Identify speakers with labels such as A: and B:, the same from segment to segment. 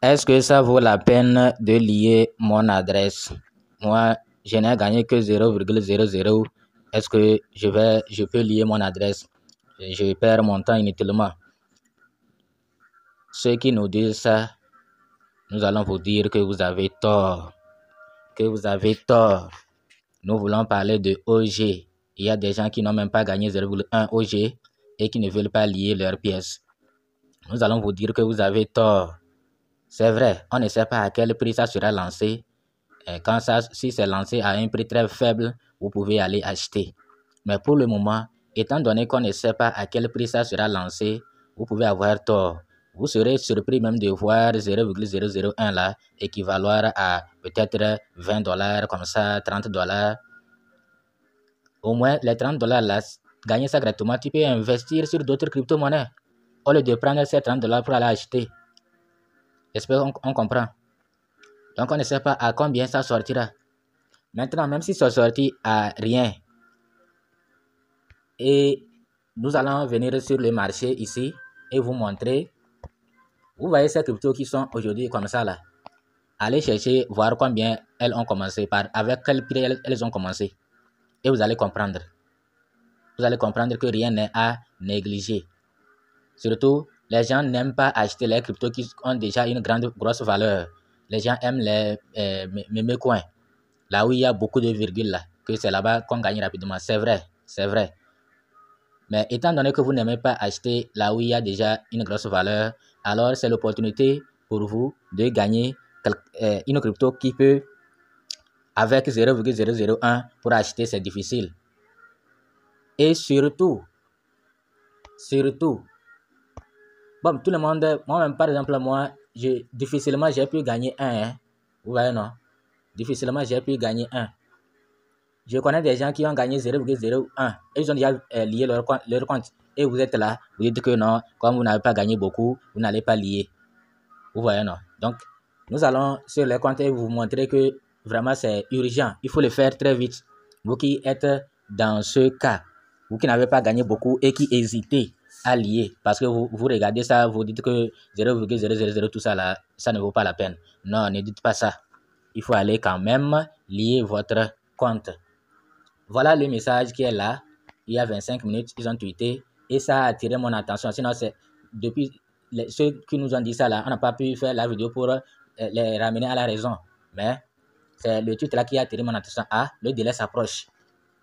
A: Est-ce que ça vaut la peine de lier mon adresse? Moi, je n'ai gagné que 0,00. Est-ce que je peux lier mon adresse? Je perds mon temps inutilement. Ceux qui nous disent ça, nous allons vous dire que vous avez tort. Que vous avez tort. Nous voulons parler de OG. Il y a des gens qui n'ont même pas gagné 0,1 OG et qui ne veulent pas lier leurs pièces. Nous allons vous dire que vous avez tort. C'est vrai, on ne sait pas à quel prix ça sera lancé. Si c'est lancé à un prix très faible, vous pouvez aller acheter. Mais pour le moment, étant donné qu'on ne sait pas à quel prix ça sera lancé, vous pouvez avoir tort. Vous serez surpris même de voir 0,001 là équivaloir à peut-être 20 $, comme ça, 30 $. Au moins, les 30 $ là, gagner ça gratuitement, tu peux investir sur d'autres crypto-monnaies au lieu de prendre ces 30 $ pour aller acheter. J'espère qu'on comprend. Donc, on ne sait pas à combien ça sortira. Maintenant, même si ça sortit à rien, et nous allons venir sur le marché ici et vous montrer. Vous voyez ces cryptos qui sont aujourd'hui comme ça là. Allez chercher, voir combien elles ont commencé, avec quel prix elles ont commencé. Et vous allez comprendre. Vous allez comprendre que rien n'est à négliger. Surtout, les gens n'aiment pas acheter les cryptos qui ont déjà une grosse valeur. Les gens aiment les meme coins. Là où il y a beaucoup de virgules là, que c'est là-bas qu'on gagne rapidement. C'est vrai, c'est vrai. Mais étant donné que vous n'aimez pas acheter là où il y a déjà une grosse valeur, alors c'est l'opportunité pour vous de gagner une crypto qui peut, avec 0,001 pour acheter, c'est difficile. Et surtout, bon, tout le monde, moi-même par exemple, difficilement j'ai pu gagner un. Vous voyez, non? Difficilement j'ai pu gagner un. Je connais des gens qui ont gagné 0,01 et ils ont déjà lié leur compte. Et vous êtes là, vous dites que non, comme vous n'avez pas gagné beaucoup, vous n'allez pas lier. Vous voyez, non? Donc, nous allons sur les comptes et vous montrer que vraiment c'est urgent. Il faut le faire très vite. Vous qui êtes dans ce cas, vous qui n'avez pas gagné beaucoup et qui hésitez à lier, parce que vous regardez ça, vous dites que 0,000 tout ça là, ça ne vaut pas la peine. Non, ne dites pas ça. Il faut aller quand même lier votre compte. Voilà le message qui est là. Il y a 25 minutes, ils ont tweeté et ça a attiré mon attention. Sinon, c'est depuis ceux qui nous ont dit ça là, on n'a pas pu faire la vidéo pour les ramener à la raison. Mais c'est le tweet là qui a attiré mon attention. Ah, le délai s'approche.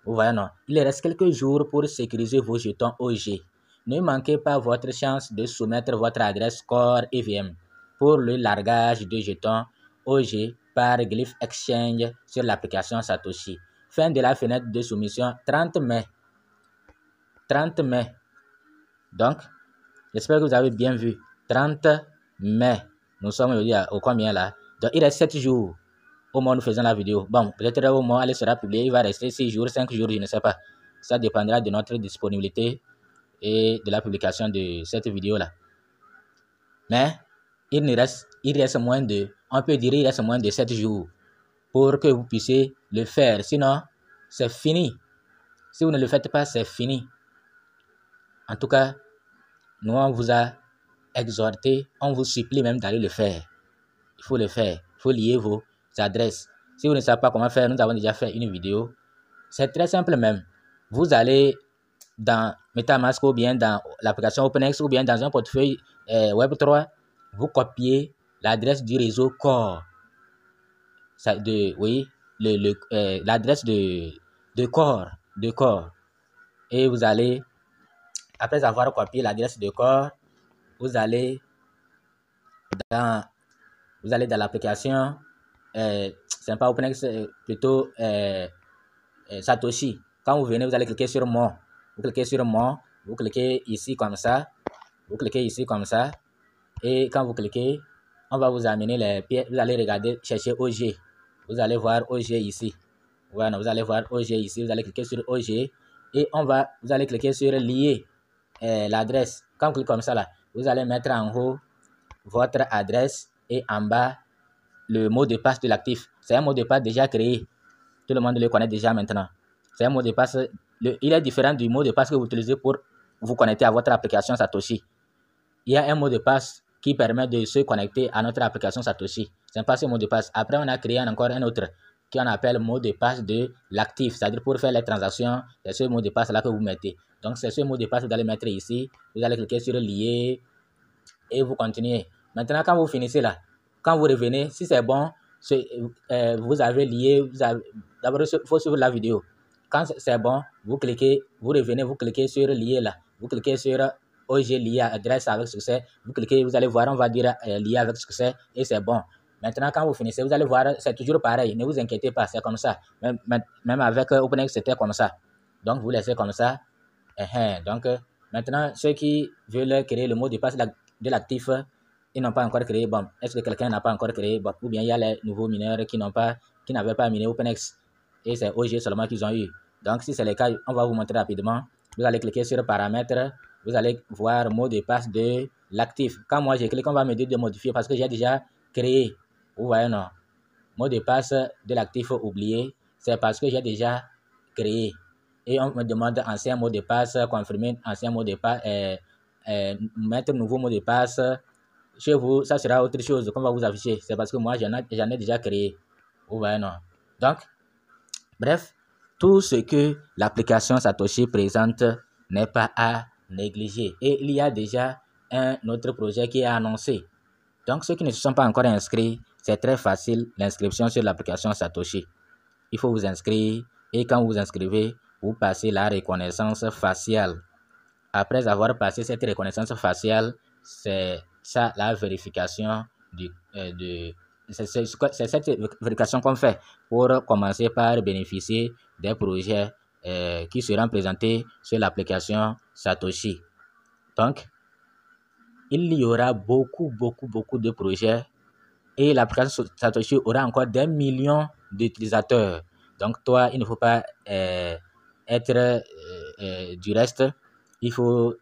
A: Vous voyez, non? Il reste quelques jours pour sécuriser vos jetons OG. Ne manquez pas votre chance de soumettre votre adresse Core EVM pour le largage de jetons OG par Glyph Exchange sur l'application Satoshi. Fin de la fenêtre de soumission 30 mai. 30 mai. Donc, j'espère que vous avez bien vu. 30 mai. Nous sommes aujourd'hui au combien là? Donc, il reste 7 jours au moment où nous faisons la vidéo. Bon, peut-être au moment où elle sera publiée, il va rester 6 jours, 5 jours, je ne sais pas. Ça dépendra de notre disponibilité et de la publication de cette vidéo-là. Mais, il reste moins de, on peut dire, il reste moins de 7 jours pour que vous puissiez le faire. Sinon, c'est fini. Si vous ne le faites pas, c'est fini. En tout cas, nous, on vous a exhorté, on vous supplie même d'aller le faire. Il faut le faire. Il faut lier vos adresses. Si vous ne savez pas comment faire, nous avons déjà fait une vidéo. C'est très simple même. Vous allez dans MetaMask ou bien dans l'application OpenX ou bien dans un portefeuille Web3, vous copiez l'adresse du réseau Core. L'adresse de Core. Et vous allez, après avoir copié l'adresse de Core, vous allez dans l'application, c'est pas OpenX, plutôt Satoshi. Quand vous venez, vous allez cliquer sur Mon. Vous cliquez sur Mon, vous cliquez ici comme ça, et quand vous cliquez, on va vous amener les pièces. Vous allez regarder, chercher OG. Vous allez voir OG ici. Voilà, vous allez voir OG ici. Vous allez cliquer sur OG et vous allez cliquer sur lier l'adresse. Quand vous cliquez comme ça là, vous allez mettre en haut votre adresse et en bas le mot de passe de l'actif. C'est un mot de passe déjà créé. Tout le monde le connaît déjà maintenant. C'est un mot de passe. Il est différent du mot de passe que vous utilisez pour vous connecter à votre application Satoshi. Il y a un mot de passe qui permet de se connecter à notre application Satoshi. C'est pas ce mot de passe. Après, on a créé encore un autre qu'on appelle mot de passe de l'actif, c'est-à-dire pour faire les transactions, c'est ce mot de passe là que vous mettez. Donc, c'est ce mot de passe que vous allez mettre ici. Vous allez cliquer sur lier et vous continuez. Maintenant, quand vous finissez là, quand vous revenez, si c'est bon, vous avez lié, d'abord, il faut suivre la vidéo. Quand c'est bon, vous cliquez, vous revenez, vous cliquez sur lier là. Vous cliquez sur OG lié à adresse avec succès. Vous cliquez, vous allez voir, on va dire lié avec succès et c'est bon. Maintenant, quand vous finissez, vous allez voir, c'est toujours pareil. Ne vous inquiétez pas, c'est comme ça. Même avec OpenX, c'était comme ça. Donc, vous laissez comme ça. Donc, maintenant, ceux qui veulent créer le mot de passe de l'actif, ils n'ont pas encore créé. Bon, est-ce que quelqu'un n'a pas encore créé? Bon, ou bien il y a les nouveaux mineurs qui n'avaient pas miné OpenX. Et c'est OG seulement qu'ils ont eu. Donc, si c'est le cas, on va vous montrer rapidement. Vous allez cliquer sur paramètres. Vous allez voir mot de passe de l'actif. Quand moi, j'ai cliqué, on va me dire de modifier parce que j'ai déjà créé. Vous voyez, non? Mot de passe de l'actif oublié. C'est parce que j'ai déjà créé. Et on me demande ancien mot de passe, confirmer ancien mot de passe, mettre nouveau mot de passe. Chez vous, ça sera autre chose qu'on va vous afficher. C'est parce que moi, j'en ai déjà créé. Vous voyez, non? Donc, bref, tout ce que l'application Satoshi présente n'est pas à négliger. Et il y a déjà un autre projet qui est annoncé. Donc, ceux qui ne se sont pas encore inscrits, c'est très facile, l'inscription sur l'application Satoshi. Il faut vous inscrire et quand vous vous inscrivez, vous passez la reconnaissance faciale. Après avoir passé cette reconnaissance faciale, c'est ça la vérification c'est cette vérification qu'on fait pour commencer par bénéficier des projets qui seront présentés sur l'application Satoshi. Donc, il y aura beaucoup de projets et l'application Satoshi aura encore des millions d'utilisateurs. Donc, toi, il ne faut pas être du reste. Il faut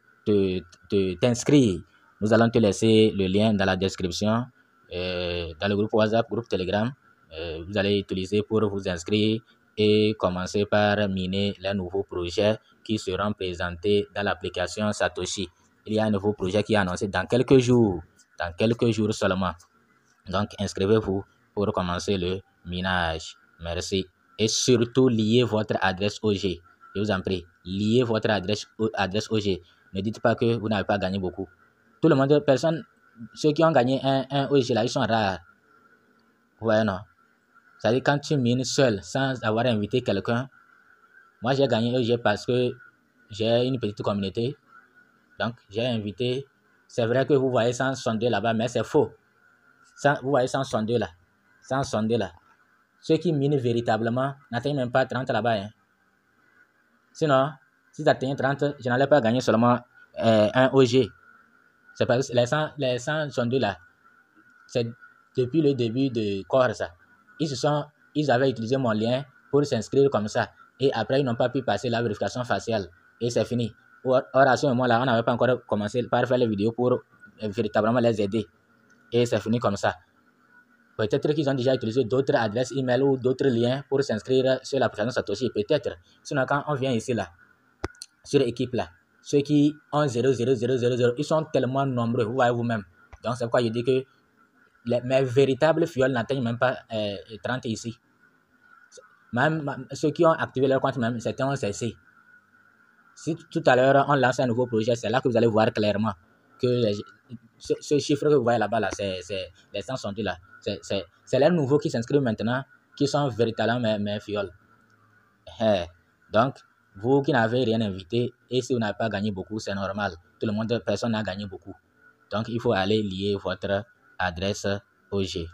A: t'inscrire. Nous allons te laisser le lien dans la description, dans le groupe WhatsApp, groupe Telegram. Vous allez utiliser pour vous inscrire et commencer par miner les nouveaux projets qui seront présentés dans l'application Satoshi. Il y a un nouveau projet qui est annoncé dans quelques jours seulement. Donc, inscrivez-vous pour commencer le minage. Merci. Et surtout, liez votre adresse OG. Je vous en prie, liez votre adresse OG. Ne dites pas que vous n'avez pas gagné beaucoup. Tout le monde, ceux qui ont gagné un OG là, ils sont rares. Vous voyez, non? C'est-à-dire quand tu mines seul, sans avoir invité quelqu'un. Moi, j'ai gagné OG parce que j'ai une petite communauté. Donc, j'ai invité. C'est vrai que vous voyez 162 là-bas, mais c'est faux. Vous voyez 162 là. 162 là. Ceux qui minent véritablement n'atteignent même pas 30 là-bas. Hein. Sinon, si tu atteignes 30, je n'allais pas gagner seulement un OG. C'est parce que les 162 là, c'est depuis le début de Core ça. Ils avaient utilisé mon lien pour s'inscrire comme ça. Et après, ils n'ont pas pu passer la vérification faciale. Et c'est fini. Or, à ce moment-là, on n'avait pas encore commencé par faire les vidéos pour véritablement les aider. Et c'est fini comme ça. Peut-être qu'ils ont déjà utilisé d'autres adresses email ou d'autres liens pour s'inscrire sur l'application Satoshi. Peut-être. Sinon, quand on vient ici, là, sur l'équipe, là, ceux qui ont 0,0000, ils sont tellement nombreux, vous voyez vous-même. Donc, c'est pourquoi je dis que mes véritables fioles n'atteignent même pas 30 ici. Même ceux qui ont activé leur compte, même, certains ont cessé. Si tout à l'heure, on lance un nouveau projet, c'est là que vous allez voir clairement que ce chiffre que vous voyez là-bas, là, c'est les 162 là. C'est les nouveaux qui s'inscrivent maintenant, qui sont véritablement mes fioles. Donc, vous qui n'avez rien invité, et si vous n'avez pas gagné beaucoup, c'est normal. Tout le monde, personne n'a gagné beaucoup. Donc, il faut aller lier votre adresse OG.